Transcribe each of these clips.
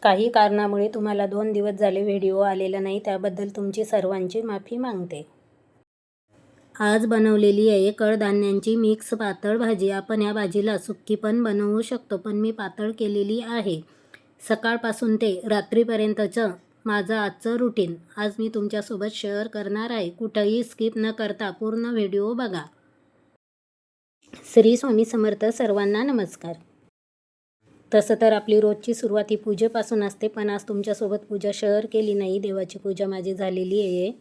काही कारणामुळे तुम्हाला 2 दिवस झाले व्हिडिओ आलेला नाही, त्याबद्दल तुमची सर्वांची माफी मागते. आज बनवलेली आहे कडधान्यांची मिक्स पातळ भाजी. आपण या भाजीला सुक्की पण बनवू शकतो, पण मी पातळ केलेली आहे. सकाळपासून ते रात्रीपर्यंतचं माझं आजचं रुटीन आज मी तुमच्यासोबत शेअर करणार आहे. कुठंही स्किप न करता पूर्ण व्हिडिओ बघा. श्री स्वामी समर्थ. सर्वांना नमस्कार. तसं तर आपली रोजची सुरुवात ही पूजेपासून असते, पण आज तुमच्यासोबत पूजा शेअर केली नाही. देवाची पूजा माझी झालेली आहे.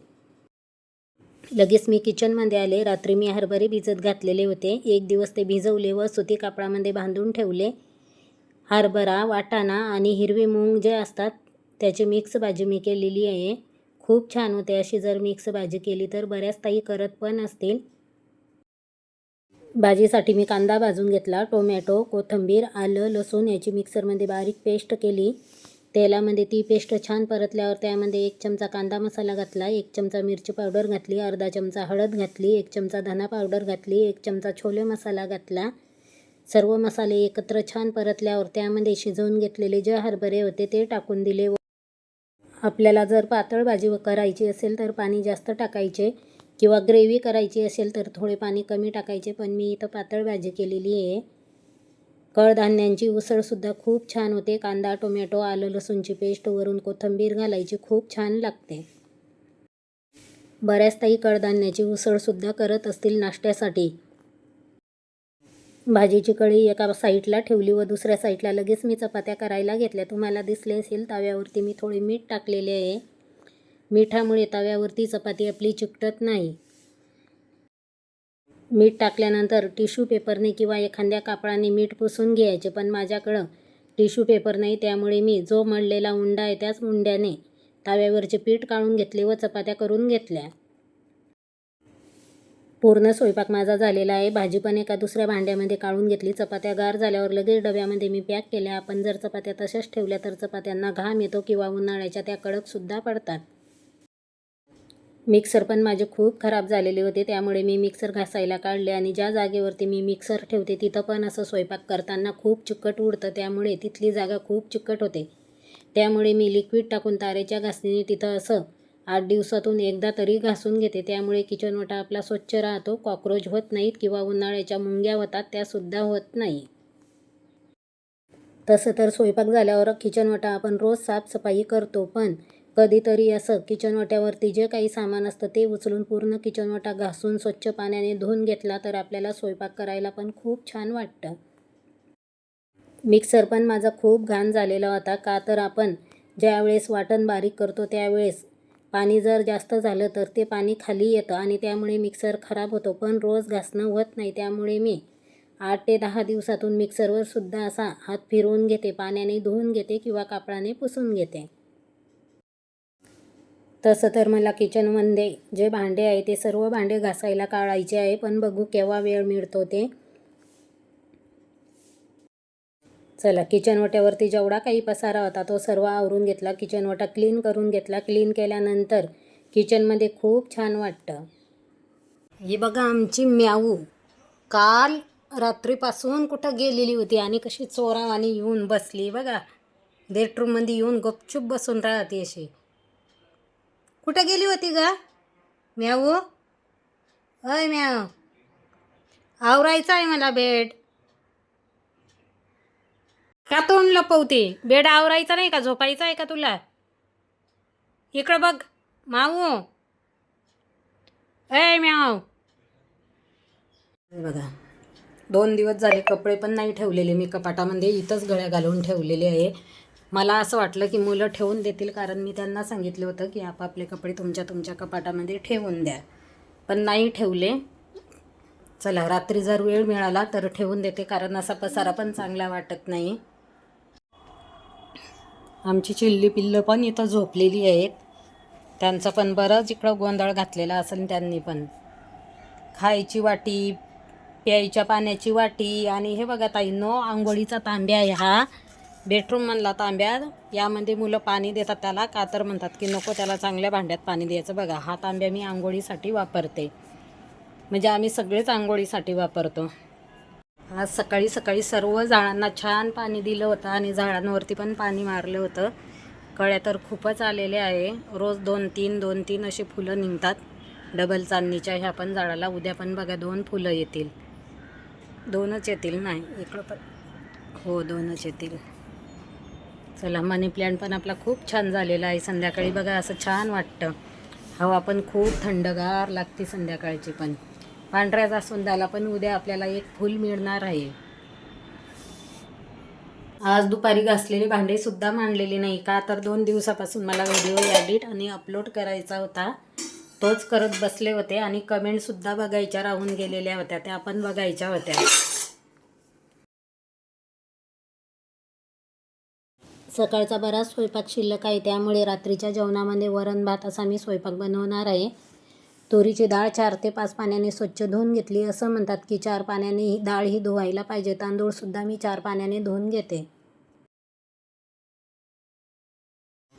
लगेच मी किचनमध्ये आले. रात्री मी हरभरे भिजत घातलेले होते. 1 दिवस ते भिजवले व सुती कापडामध्ये बांधून ठेवले. हरभरा, वाटाणा आणि हिरवे मूग जे असतात त्याची मिक्स भाजी मी केलेली आहे. खूप छान होते अशी जर मिक्स भाजी केली तर. बऱ्याच ताई करत पण असतील. भाजीसाठी मी कांदा भाजून घेतला, टोमॅटो, कोथिंबीर, आलं, लसूण याची मिक्सरमध्ये बारीक पेस्ट केली. तेलामध्ये ती पेस्ट छान परतल्यावर त्यामध्ये 1 चमचा कांदा मसाला घातला, 1 चमचा मिरची पावडर घातली, अर्धा चमचा हळद घातली, 1 चमचा धना पावडर घातली, 1 चमचा छोले मसाला घातला. सर्व मसाले एकत्र छान परतल्यावर त्यामध्ये शिजवून घेतलेले जे हरभरे होते ते टाकून दिले. आपल्याला जर पातळ भाजी करायची असेल तर पाणी जास्त टाकायचे किंवा ग्रेव्ही करायची असेल तर थोडे पाणी कमी टाकायचे, पण मी इथं पातळ भाजी केलेली आहे. कडधान्यांची उसळसुद्धा खूप छान होते. कांदा, टोमॅटो, आलं, लसूणची पेस्ट, वरून कोथिंबीर घालायची, खूप छान लागते. बऱ्याच ताई कडधान्याची उसळसुद्धा करत असतील नाश्त्यासाठी. भाजीची कढई एका साईडला ठेवली व दुसऱ्या साईडला लगेच मी चपात्या करायला घेतल्या. तुम्हाला दिसले असेल तव्यावरती मी थोडे मीठ टाकलेले आहे. मिठामुळे तव्यावरती चपाती आपली चिकटत नाही. मीठ टाकल्यानंतर टिश्यू पेपरने किंवा एखाद्या कापडाने मीठ पुसून घ्यायचे, पण माझ्याकडं टिश्यू पेपर नाही, त्यामुळे मी जो मळलेला उंडा आहे त्याच उंड्याने तव्यावरचे पीठ काढून घेतले व चपात्या करून घेतल्या. पूर्ण स्वयंपाक माझा झालेला आहे. भाजी पण एका दुसऱ्या भांड्यामध्ये काढून घेतली. चपात्या गार झाल्यावर लगेच डब्यामध्ये मी पॅक केल्या. आपण जर चपात्या तशाच ठेवल्या तर चपात्यांना घाम येतो किंवा उन्हाळ्याच्या त्या कडकसुद्धा पडतात. मिक्सर पण माझे खूप खराब झालेले होते, त्यामुळे मी मिक्सर घासायला काढले आणि ज्या जागेवरती मी मिक्सर ठेवते तिथं पण असं स्वयंपाक करताना खूप चिकट उडतं, त्यामुळे तिथली जागा खूप चिकट होते. त्यामुळे मी लिक्विड टाकून तारेच्या घासणीने तिथं असं 8 दिवसातून एकदा तरी घासून घेते. त्यामुळे किचन ओटा आपला स्वच्छ राहतो, कॉक्रोच होत नाहीत किंवा उन्हाळ्याच्या मुंग्या होतात त्यासुद्धा होत नाही. तसं तर स्वयंपाक झाल्यावर किचन ओटा आपण रोज साफसफाई करतो, पण कधीतरी असं किचन ओट्यावरती जे काही सामान असतं ते उचलून पूर्ण किचन ओटा घासून स्वच्छ पाण्याने धुवून घेतला तर आपल्याला स्वयंपाक करायला पण खूप छान वाटतं. मिक्सर पण माझा खूप घाण झालेला होता. का तर आपण ज्यावेळेस वाटण बारीक करतो त्यावेळेस पाणी जर जास्त झालं तर ते पाणी खाली येतं आणि त्यामुळे मिक्सर खराब होतो, पण रोज घासणं होत नाही. त्यामुळे मी 8 ते 10 दिवसातून मिक्सरवर सुद्धा असा हात फिरवून घेते, पाण्याने धुवून घेते किंवा कापडाने पुसून घेते. तसं तर मला किचनमध्ये जे भांडे आहे ते सर्व भांडे घासायला काढायचे आहे, पण बघू केव्हा वेळ मिळतो ते. चला, किचन ओट्यावरती जेवढा काही पसारा होता तो सर्व आवरून घेतला. किचन ओटा क्लीन करून घेतला. क्लीन केल्यानंतर किचनमध्ये खूप छान वाटतं. ही बघा आमची म्याऊ काल रात्रीपासून कुठं गेलेली होती आणि कशी चोरावानी येऊन बसली बघा. बेडरूममध्ये येऊन गपचूप बसून राहते अशी. कुठं गेली होती ग म्याऊ? अय म्याऊ, आवरायचं आहे मला बेड. का तोंड लपवते? बेड आवरायचा नाही का? झोपायचं आहे का तुला? इकडं बघ माऊ. ए म्याऊ. बघा 2 दिवस झाले कपडे पण नाही ठेवलेले मी कपाटामध्ये, इथंच गळ्या घालून ठेवलेले आहे. मला असं वाटलं की मुलं ठेवून देतील, कारण मी त्यांना सांगितलं होतं की आपापले कपडे तुमच्या कपाटामध्ये ठेवून द्या, पण नाही ठेवले. चला, रात्री जर वेळ मिळाला तर ठेवून देते, कारण असा पसारा पण चांगला वाटत नाही. आमची चिल्ली पिल्लं पण इथं झोपलेली आहेत. त्यांचा पण बरंच इकडं गोंधळ घातलेला असेल त्यांनी पण. खायची वाटी, प्यायच्या पाण्याची वाटी आणि हे बघा ताईंनो, आंघोळीचा तांब्या आहे हा. बेडरूममधला तांब्या, यामध्ये मुलं पाणी देतात त्याला, का तर म्हणतात की नको त्याला चांगल्या भांड्यात पाणी द्यायचं. बघा हा तांब्या मी आंघोळीसाठी वापरते, म्हणजे आम्ही सगळेच आंघोळीसाठी वापरतो. आज सकाळी सकाळी सर्व झाडांना छान पाणी दिलं होतं आणि झाडांवरती पण पाणी मारलं होतं. कळ्या तर खूपच आलेल्या आहे. रोज 2-3 अशी फुलं निघतात डबल चांदणीच्या. ह्या पण झाडाला उद्या पण बघा 2 फुलं येतील. 2च येतील, नाही इकडं पण हो 2च येतील. चला, मनी प्लॅन्ट पण आपला खूप छान झालेला आहे. संध्याकाळी बघा असं छान वाटतं. हवा पण खूप थंडगार लागते संध्याकाळची पण. पांढऱ्या जास्वंदाला पण उद्या आपल्याला एक फूल मिळणार आहे. आज दुपारी घासलेली भांडी सुद्धा मांडलेली नाही, का तर 2 दिवसापासून मला व्हिडिओ एडिट आणि अपलोड करायचा होता. तोच करत बसले होते आणि कमेंटसुद्धा बघायच्या राहून गेलेल्या होत्या, त्या पण बघायच्या होत्या. सकाळचा बराच स्वयंपाक शिल्लक आहे, त्यामुळे रात्रीच्या जेवणामध्ये वरण भात असा मी स्वयंपाक बनवणार आहे. तुरीची डाळ 4 ते 5 पाण्याने स्वच्छ धुवून घेतली. असं म्हणतात की 4 पाण्याने ही डाळ ही धुवायला पाहिजे. तांदूळसुद्धा मी 4 पाण्याने धुवून घेते.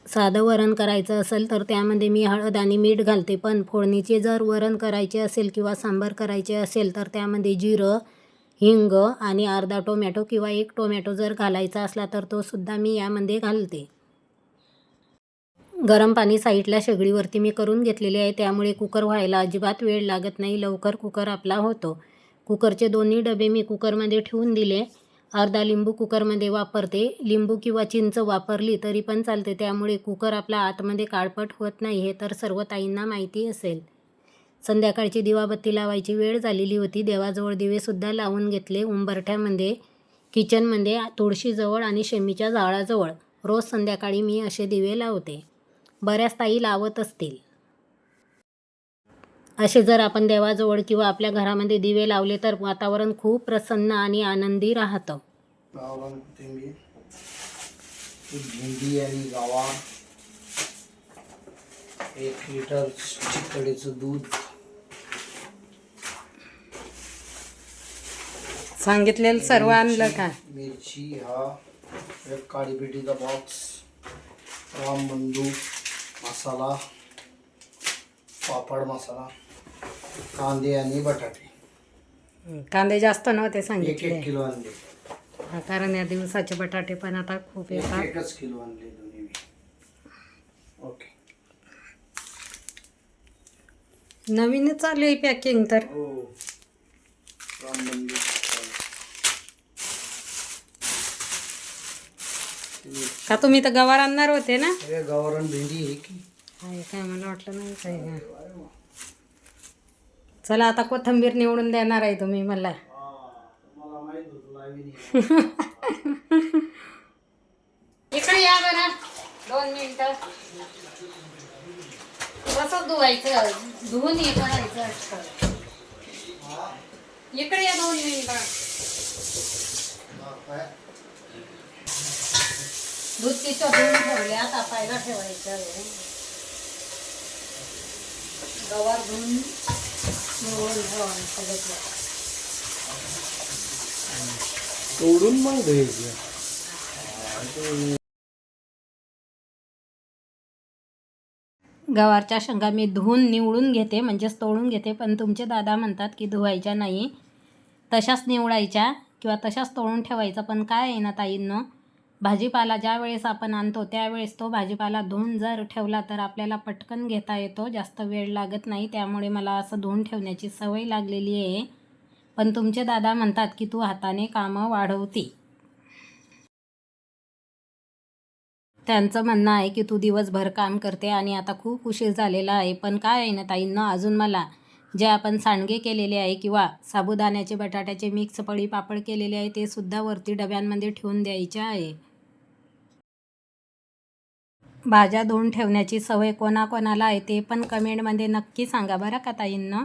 साधं वरण करायचं असेल तर त्यामध्ये मी हळद आणि मीठ घालते, पण फोडणीचे जर वरण करायचे असेल किंवा सांबार करायचे असेल तर त्यामध्ये जिरं, हिंग आणि अर्धा टोमॅटो किंवा 1 टोमॅटो जर घालायचा असला तर तो सुद्धा मी यामध्ये घालते. गरम पाणी साईडला शेगडीवरती मी करून घेतलेले आहे, त्यामुळे कुकर व्हायला अजिबात वेळ लागत नाही. लवकर कुकर आपला होतो. कुकरचे दोन्ही डबे मी कुकरमध्ये ठेवून दिले. अर्धा लिंबू कुकरमध्ये वापरते. लिंबू किंवा चिंच वापरली तरी पण चालते, त्यामुळे कुकर आपला आतमध्ये काळपट होत नाही, हे तर सर्व ताईंना माहिती असेल. संध्याकाळची दिवाबत्ती लावायची वेळ झालेली होती. देवाजवळ दिवेसुद्धा लावून घेतले. उंबरठ्यामध्ये, किचनमध्ये, तुळशीजवळ आणि शमीच्या झाडाजवळ रोज संध्याकाळी मी असे दिवे लावते. बऱ्याच ताई लावत असतील. असे जर आपण देवाजवळ किंवा आपल्या घरामध्ये दिवे लावले तर वातावरण खूप प्रसन्न आणि आनंदी राहतं. भेंडी आणि गवार, 1 लिटर चिकडेचं दूध, सांगितलेलं सर्व आणलं का? मिरची, हा एक काळी पेटीचा बॉक्स, रामबंधू मसाला, पापड मसाला, कांदे आणि बटाटे. कांदे जास्त नव्हते 1 सांगितले, किलो आणले. कारण या दिवसाचे बटाटे पण आता खूप येतात. 1 किलो आणले दोन्ही. ओके, नवीनच चालू आहे पॅकिंग तर. हो रामबंधू. का तुम्ही तर गवार आणणार होते ना? हे गावरान भेंडी आहे की आहे काय, मला वाटलं नाही काय का. चला, आता कोथिंबीर निवडून देणार आहे तुम्ही मला. मला माहित होतं लावीन. इकडे या बरं 2 मिनिटं. कसं धुवायचं, धुवून हे करायचं असतं. इकडे या 2 मिनिटं. दूध तिचं धुवून ठेवल्या, तापायला ठेवायचं. गवार धुवून निवडून ठेवायचं सगळं. तोडून मग द्यायचं. गवारच्या शेंगा मी धुवून निवडून घेते, म्हणजेच तोडून घेते, पण तुमचे दादा म्हणतात की धुवायच्या नाही, तशाच निवडायच्या किंवा तशाच तोडून ठेवायचा. पण काय आहे ना ताईंनो, भाजीपाला ज्या वेळेस आपण आणतो त्यावेळेस तो भाजीपाला धुवून जर ठेवला तर आपल्याला पटकन घेता येतो, जास्त वेळ लागत नाही. त्यामुळे मला असं धुवून ठेवण्याची सवय लागलेली आहे. पण तुमचे दादा म्हणतात की तू हाताने कामं वाढवती. त्यांचं म्हणणं आहे की तू दिवसभर काम करते आणि आता खूप उशीर झालेला आहे. पण काय आहे ना ताईंना, अजून मला जे आपण सांडगे केलेले आहे किंवा साबुदाण्याचे बटाट्याचे मिक्स पळी पापड केलेले आहे ते सुद्धा वरती डब्यांमध्ये ठेवून द्यायचे आहे. भाज्या धुवून ठेवण्याची सवय कोणाकोणाला आहे ते पण कमेंटमध्ये नक्की सांगा बरं का ताईंना.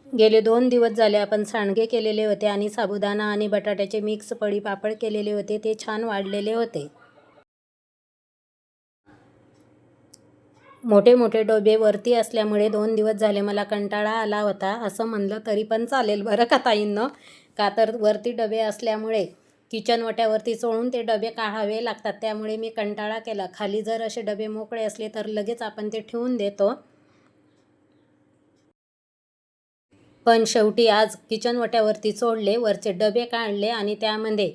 गेले 2 दिवस झाले आपण सांडगे केलेले होते आणि साबुदाणा आणि बटाट्याचे मिक्स पळी पापड केलेले होते, ते छान वाढलेले होते. मोठे मोठे डबे वरती असल्यामुळे 2 दिवस झाले मला कंटाळा आला होता, असं म्हणलं तरी पण चालेल बरं का ताईंनो. का तर वरती डबे असल्यामुळे किचन ओट्यावरती चोळून ते डबे काढावे लागतात, त्यामुळे मी कंटाळा केला. खाली जर असे डबे मोकळे असले तर लगेच आपण ते ठेवून देतो. पण शेवटी आज किचन ओट्यावरती सोडले, वरचे डबे काढले आणि त्यामध्ये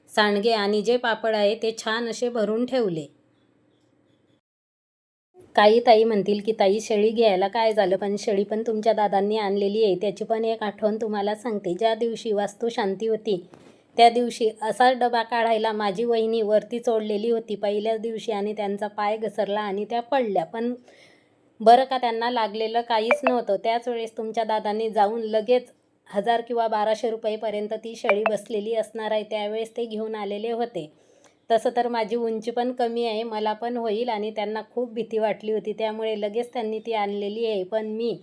सांडगे आणि जे पापड आहे ते छान असे भरून ठेवले. काही ताई म्हणतील की ताई शेळी घ्यायला काय झालं, पण शेळी पण तुमच्या दादांनी आणलेली आहे. त्याची पण एक आठवण तुम्हाला सांगते. ज्या दिवशी वास्तुशांती होती त्या दिवशी असा डबा काढायला माझी वहिनी वरती चोडलेली होती पहिल्याच दिवशी आणि त्यांचा पाय घसरला आणि त्या पडल्या. पण बरं का त्यांना लागलेलं काहीच नव्हतं. त्याच वेळेस तुमच्या दादांनी जाऊन लगेच 1000 किंवा 1200 रुपयेपर्यंत ती शेळी बसलेली असणार आहे त्यावेळेस ते घेऊन आलेले होते. तसं तर माझी उंची पण कमी आहे, मला पण होईल आणि त्यांना खूप भीती वाटली होती त्यामुळे लगेच त्यांनी ती आणलेली आहे. पण मी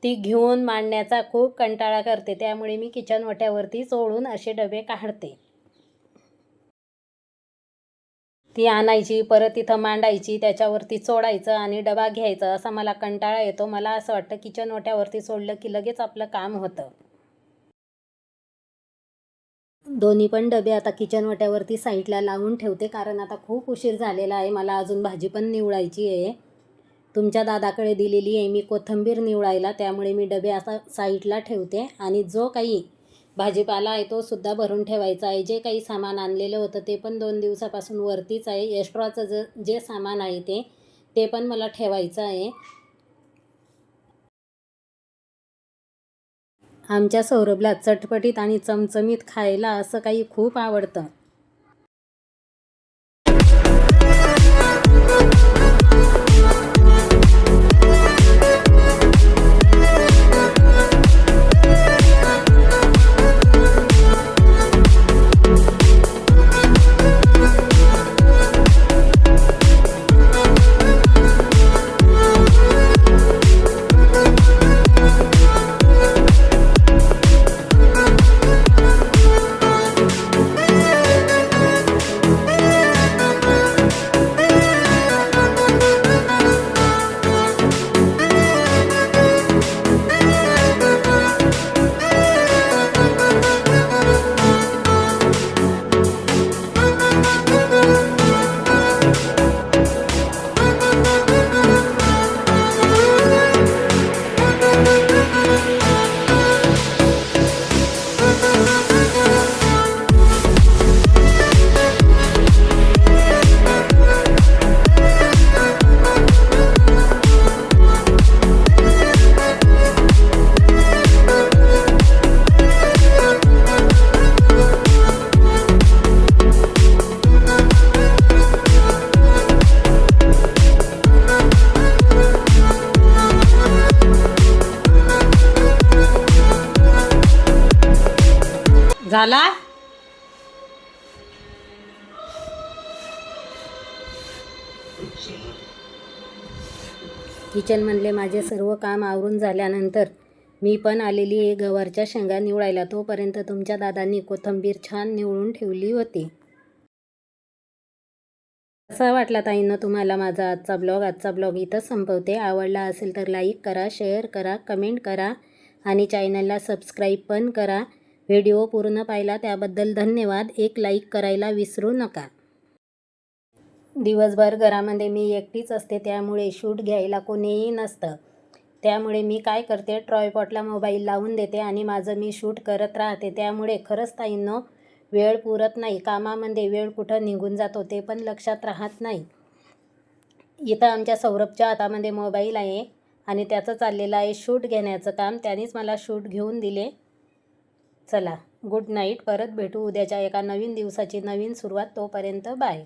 ती घेऊन मांडण्याचा खूप कंटाळा करते त्यामुळे मी किचन ओट्यावरती चोळून असे डबे काढते. ती आणायची, परत तिथं मांडायची, त्याच्यावरती चोडायचं आणि डबा घ्यायचा, असा मला कंटाळा येतो. मला असं वाटतं किचन ओट्यावरती सोडलं की लगेच आपलं काम होतं. दोन्ही पण डबे आता किचन ओट्यावरती साईडला लावून ठेवते कारण आता खूप उशीर झालेला आहे. मला अजून भाजी पण निवडायची आहे. तुमच्या दादाकडे दिलेली आहे मी कोथिंबीर निवडायला, त्यामुळे मी डबे असा साईडला ठेवते आणि जो काही भाजीपाला आहे तो सुद्धा भरून ठेवायचा आहे. जे काही सामान आणलेलं होतं ते पण 2 दिवसापासून वरतीच आहे. एक्स्ट्राचं जे सामान आहे ते पण मला ठेवायचं आहे. आमच्या सौरभला चटपटीत आणि चमचमीत खायला असं काही खूप आवडतं. झाला? किचनमधले माझे सर्व काम आवरून झाल्यानंतर मी पण आलेली आहे गवारच्या शेंगा निवडायला. तोपर्यंत तुमच्या दादांनी कोथिंबीर छान निवडून ठेवली होती. कसा वाटला ताईंनो तुम्हाला माझा आजचा ब्लॉग इथं संपवते. आवडला असेल तर लाईक करा, शेअर करा, कमेंट करा आणि चॅनलला सबस्क्राईब पण करा. व्हिडिओ पूर्ण पाहिला त्याबद्दल धन्यवाद. एक लाईक करायला विसरू नका. दिवसभर घरामध्ये मी एकटीच असते त्यामुळे शूट घ्यायला कोणीही नसतं. त्यामुळे मी काय करते, ट्रायपॉडला मोबाईल लावून देते आणि माझं मी शूट करत राहते. त्यामुळे खरंच ताईंनो वेळ पुरत नाही. कामामध्ये वेळ कुठं निघून जातो ते पण लक्षात राहत नाही. इथं आमच्या सौरभच्या हातामध्ये मोबाईल आहे आणि त्याचं चाललेलं आहे शूट घेण्याचं काम. त्यानेच मला शूट घेऊन दिले. चला गुड नाईट. परत भेटू उद्याच्या एका नवीन दिवसाची नवीन सुरुवात. तोपर्यंत बाय.